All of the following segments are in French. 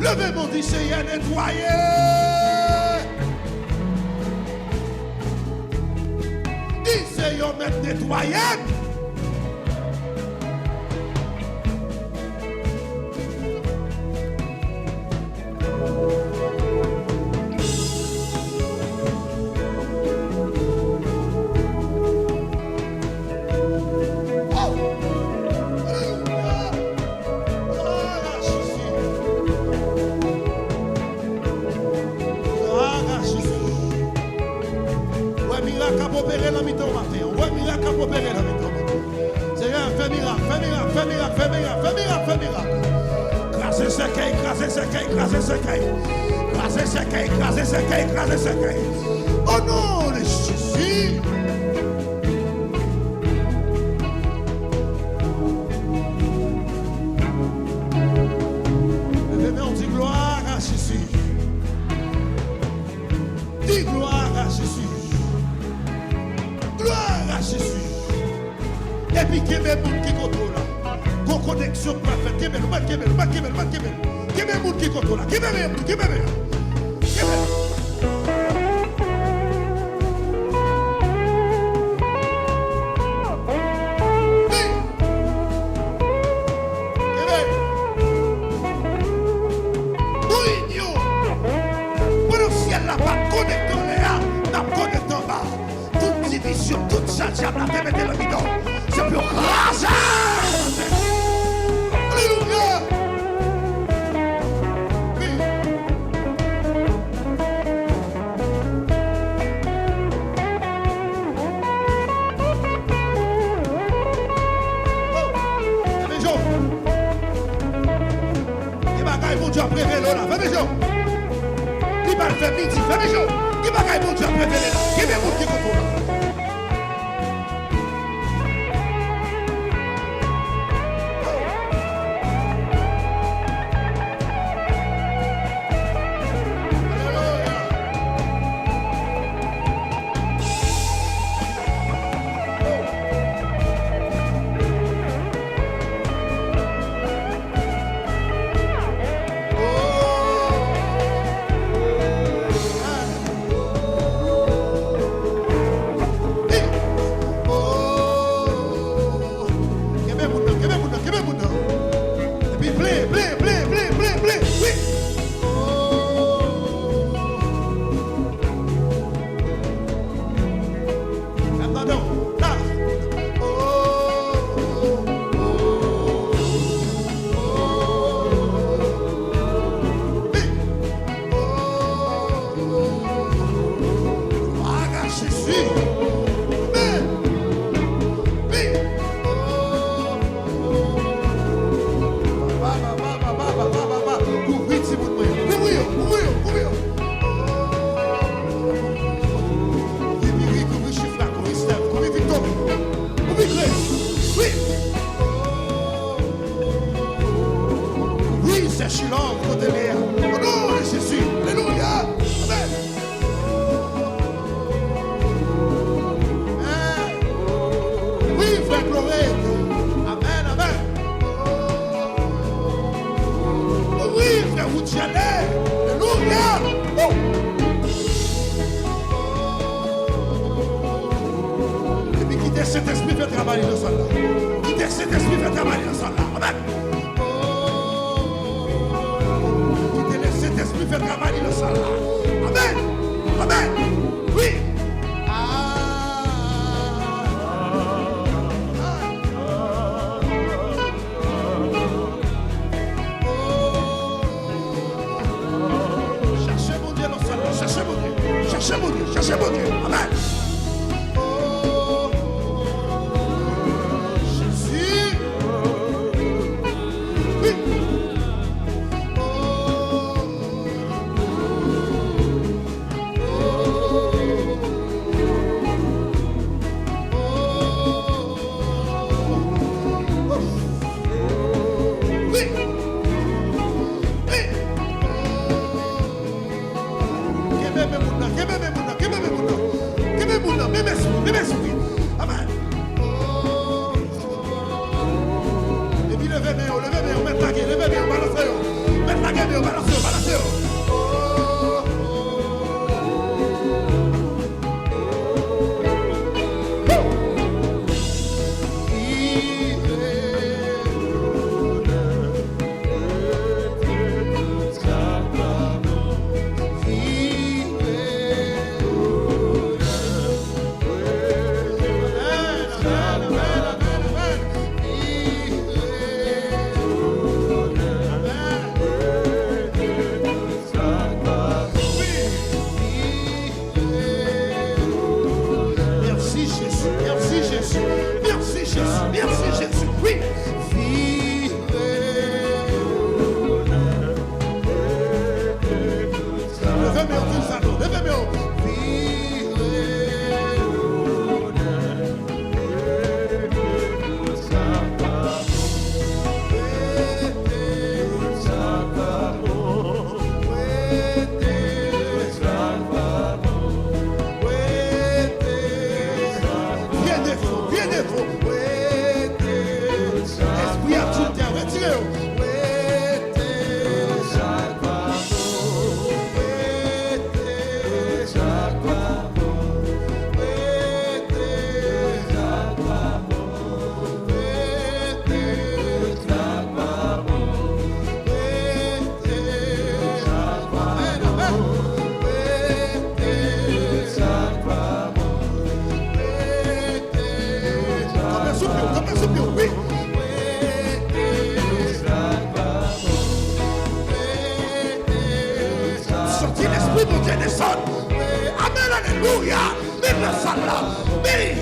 Levez mon dit Seigneur, nettoyez. Dis Seigneur, nettoyez. Au nom de Jésus. On dit gloire à Jésus. Dis gloire à Jésus. Gloire à Jésus. Et puis qu'il y ait des gens qui contrôlent là. Qu'on connexion parfaite. Qu'il y ait des gens qui contrôlent là. Qu'il y ait des gens. Toute ça, diable, la terre est le bidon. C'est plus raser. Alléluia. Oui. Oh, fais jour. Qui bagaille mon Dieu a préféré là. Fais jour. Qui va le faire midi. Fais jour. Qui bagaille mon Dieu a préféré là. Qui veut mon Dieu contrôle là. Cet esprit fait travailler dans ça là. Quittez cet esprit fait travailler dans ça là. Amen. Quittez cet esprit fait travailler dans ça là. Amen. Amen. Oui. Cherchez mon Dieu dans ça là. Cherchez mon Dieu. Cherchez mon Dieu. Cherchez mon Dieu. Amen. Dieu descend. Amen, alléluia. Mais le salat. Mais.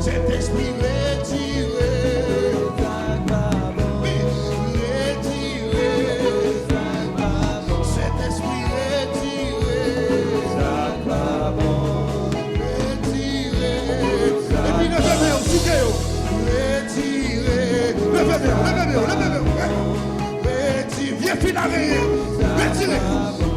Cet esprit retiré, cet esprit retiré, et puis levez-vous, soutez-vous, retirez, levez-vous, viens filer, retirez.